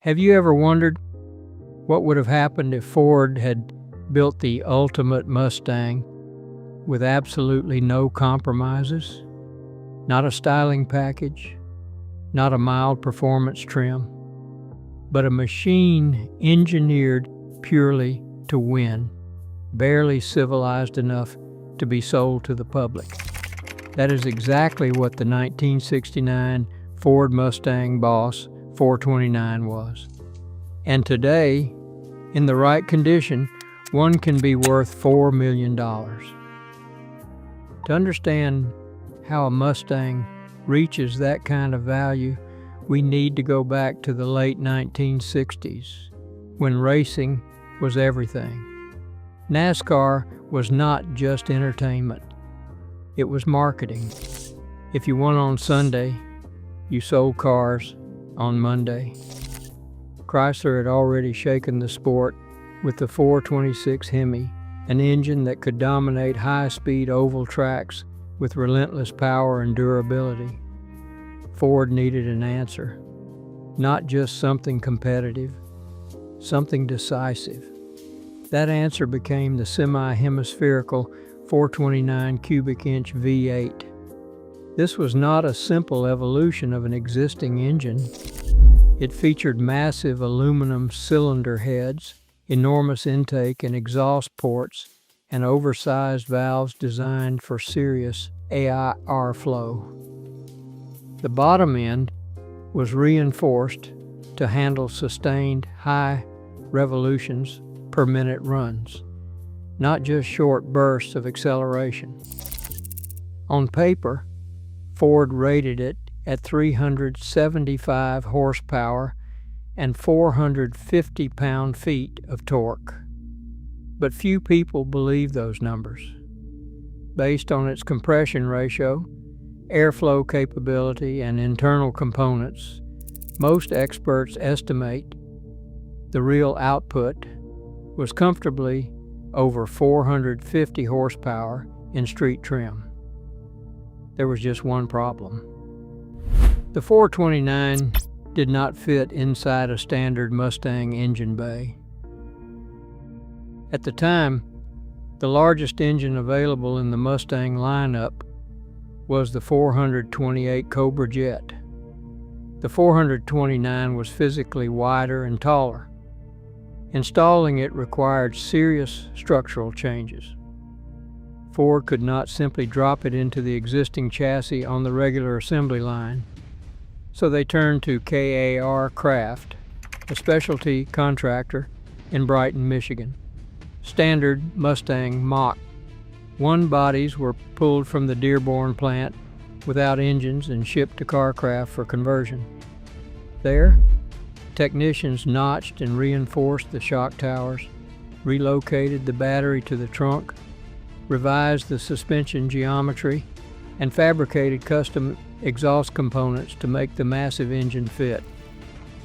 Have you ever wondered what would have happened if Ford had built the ultimate Mustang with absolutely no compromises? Not a styling package, not a mild performance trim, but a machine engineered purely to win, barely civilized enough to be sold to the public. That is exactly what the 1969 Ford Mustang Boss 429 was. And today, in the right condition, one can be worth $4 million. To understand how a Mustang reaches that kind of value, we need to go back to the late 1960s, when racing was everything. NASCAR was not just entertainment, it was marketing. If you won on Sunday, you sold cars on Monday. Chrysler had already shaken the sport with the 426 Hemi, an engine that could dominate high-speed oval tracks with relentless power and durability. Ford needed an answer, not just something competitive, something decisive. That answer became the semi-hemispherical 429 cubic inch V8. This was not a simple evolution of an existing engine. It featured massive aluminum cylinder heads, enormous intake and exhaust ports, and oversized valves designed for serious AIR flow. The bottom end was reinforced to handle sustained high revolutions per minute runs, not just short bursts of acceleration. On paper, Ford rated it at 375 horsepower and 450 pound-feet of torque. But few people believe those numbers. Based on its compression ratio, airflow capability, and internal components, most experts estimate the real output was comfortably over 450 horsepower in street trim. There was just one problem. The 429 did not fit inside a standard Mustang engine bay. At the time, the largest engine available in the Mustang lineup was the 428 Cobra Jet. The 429 was physically wider and taller. Installing it required serious structural changes. Ford could not simply drop it into the existing chassis on the regular assembly line, so they turned to Kar Kraft, a specialty contractor in Brighton, Michigan. Standard Mustang Mach 1 bodies were pulled from the Dearborn plant without engines and shipped to Kar Kraft for conversion. There, technicians notched and reinforced the shock towers, relocated the battery to the trunk, revised the suspension geometry, and fabricated custom exhaust components to make the massive engine fit.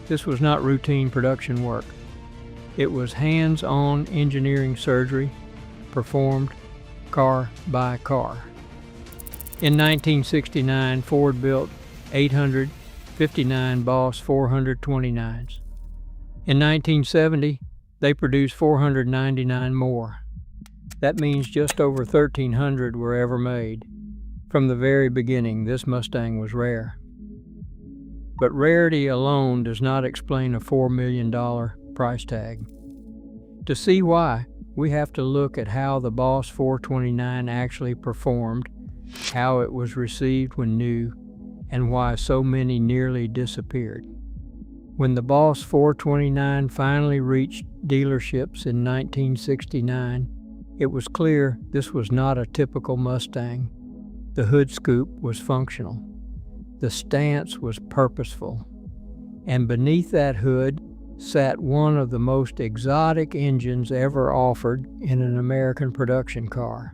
This was not routine production work. It was hands-on engineering surgery performed car by car. In 1969, Ford built 859 Boss 429s. In 1970, they produced 499 more. That means just over 1,300 were ever made. From the very beginning, this Mustang was rare. But rarity alone does not explain a $4 million price tag. To see why, we have to look at how the Boss 429 actually performed, how it was received when new, and why so many nearly disappeared. When the Boss 429 finally reached dealerships in 1969, it was clear this was not a typical Mustang. The hood scoop was functional. The stance was purposeful. And beneath that hood sat one of the most exotic engines ever offered in an American production car.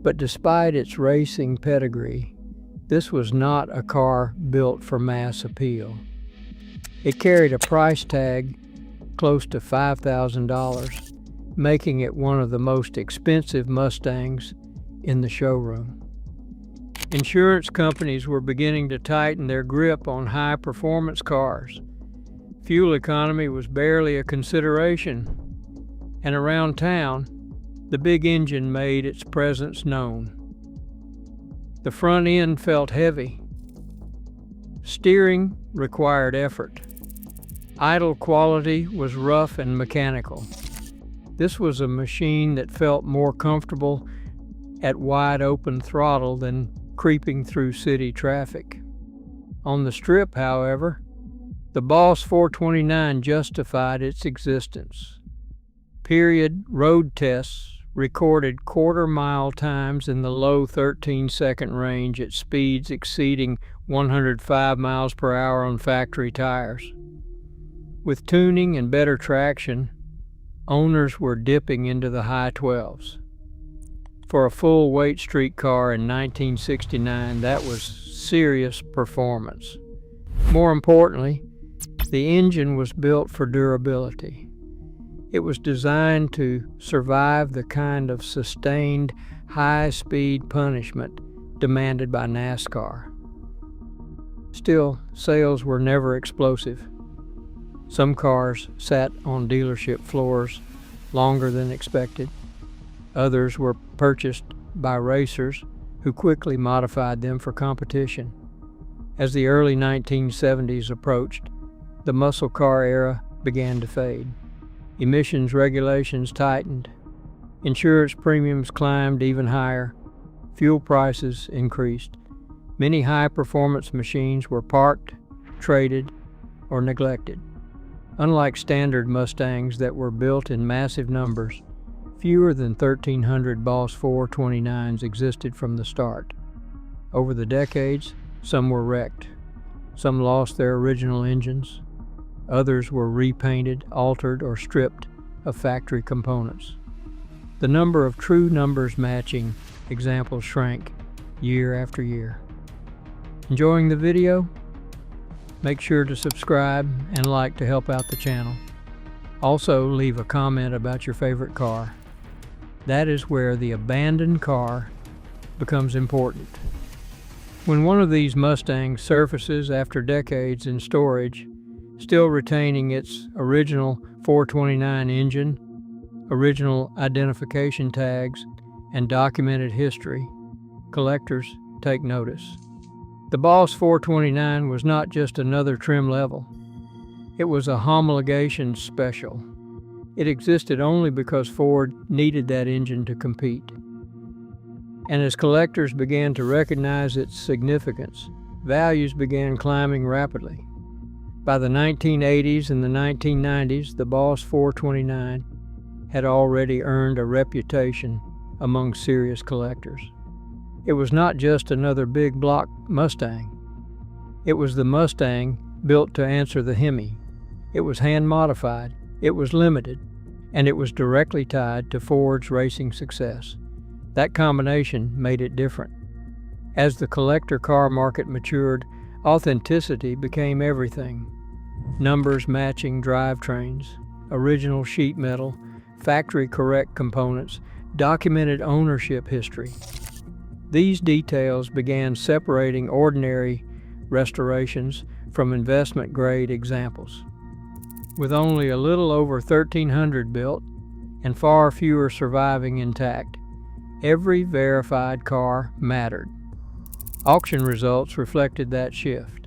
But despite its racing pedigree, this was not a car built for mass appeal. It carried a price tag close to $5,000, making it one of the most expensive Mustangs in the showroom. Insurance companies were beginning to tighten their grip on high-performance cars. Fuel economy was barely a consideration, and around town, the big engine made its presence known. The front end felt heavy. Steering required effort. Idle quality was rough and mechanical. This was a machine that felt more comfortable at wide open throttle than creeping through city traffic. On the strip, however, the Boss 429 justified its existence. Period road tests recorded quarter-mile times in the low 13-second range at speeds exceeding 105 miles per hour on factory tires. With tuning and better traction, owners were dipping into the high 12s. For a full-weight street car in 1969, that was serious performance. More importantly, the engine was built for durability. It was designed to survive the kind of sustained, high-speed punishment demanded by NASCAR. Still, sales were never explosive. Some cars sat on dealership floors longer than expected. Others were purchased by racers who quickly modified them for competition. As the early 1970s approached, the muscle car era began to fade. Emissions regulations tightened. Insurance premiums climbed even higher. Fuel prices increased. Many high-performance machines were parked, traded, or neglected. Unlike standard Mustangs that were built in massive numbers, fewer than 1,300 Boss 429s existed from the start. Over the decades, some were wrecked. Some lost their original engines. Others were repainted, altered, or stripped of factory components. The number of true numbers matching examples shrank year after year. Enjoying the video? Make sure to subscribe and like to help out the channel. Also, leave a comment about your favorite car. That is where the abandoned car becomes important. When one of these Mustangs surfaces after decades in storage, still retaining its original 429 engine, original identification tags, and documented history, collectors take notice. The Boss 429 was not just another trim level. It was a homologation special. It existed only because Ford needed that engine to compete. And as collectors began to recognize its significance, values began climbing rapidly. By the 1980s and the 1990s, the Boss 429 had already earned a reputation among serious collectors. It was not just another big block Mustang. It was the Mustang built to answer the Hemi. It was hand-modified, it was limited, and it was directly tied to Ford's racing success. That combination made it different. As the collector car market matured, authenticity became everything. Numbers matching drivetrains, original sheet metal, factory-correct components, documented ownership history. These details began separating ordinary restorations from investment-grade examples. With only a little over 1,300 built and far fewer surviving intact, every verified car mattered. Auction results reflected that shift.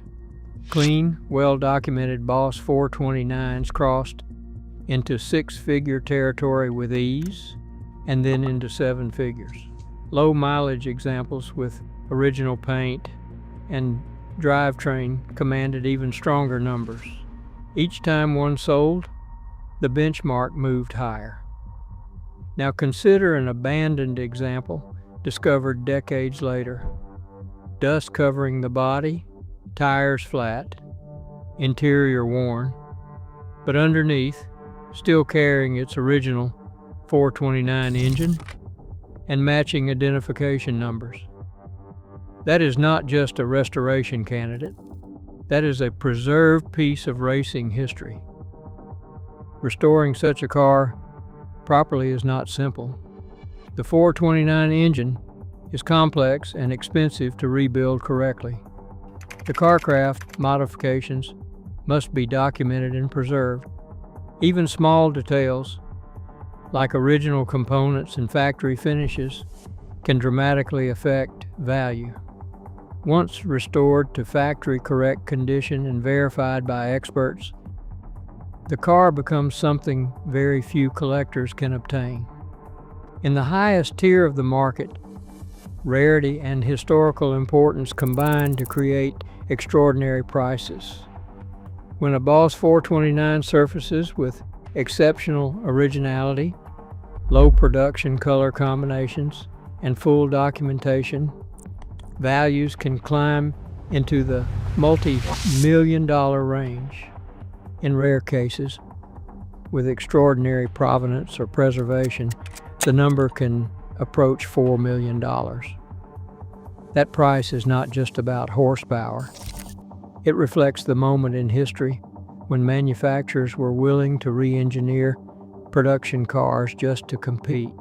Clean, well-documented Boss 429s crossed into six-figure territory with ease, and then into seven figures. Low-mileage examples with original paint and drivetrain commanded even stronger numbers. Each time one sold, the benchmark moved higher. Now consider an abandoned example discovered decades later. Dust covering the body, tires flat, interior worn, but underneath, still carrying its original 429 engine and matching identification numbers. That is not just a restoration candidate. That is a preserved piece of racing history. Restoring such a car properly is not simple. The 429 engine is complex and expensive to rebuild correctly. The Kar Kraft modifications must be documented and preserved. Even small details, like original components and factory finishes, can dramatically affect value. Once restored to factory-correct condition and verified by experts, the car becomes something very few collectors can obtain. In the highest tier of the market, rarity and historical importance combine to create extraordinary prices. When a Boss 429 surfaces with exceptional originality, low production color combinations, and full documentation, values can climb into the multi-million-dollar range. In rare cases, with extraordinary provenance or preservation, the number can approach $4 million. That price is not just about horsepower. It reflects the moment in history when manufacturers were willing to re-engineer production cars just to compete.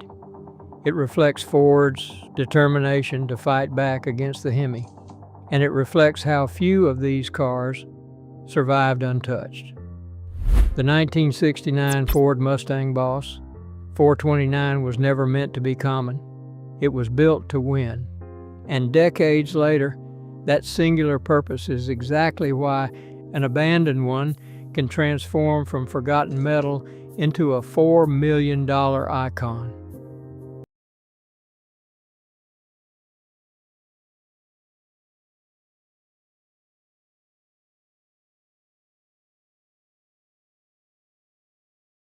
It reflects Ford's determination to fight back against the Hemi, and it reflects how few of these cars survived untouched. The 1969 Ford Mustang Boss 429 was never meant to be common. It was built to win. And decades later, that singular purpose is exactly why an abandoned one can transform from forgotten metal into a $4 million icon.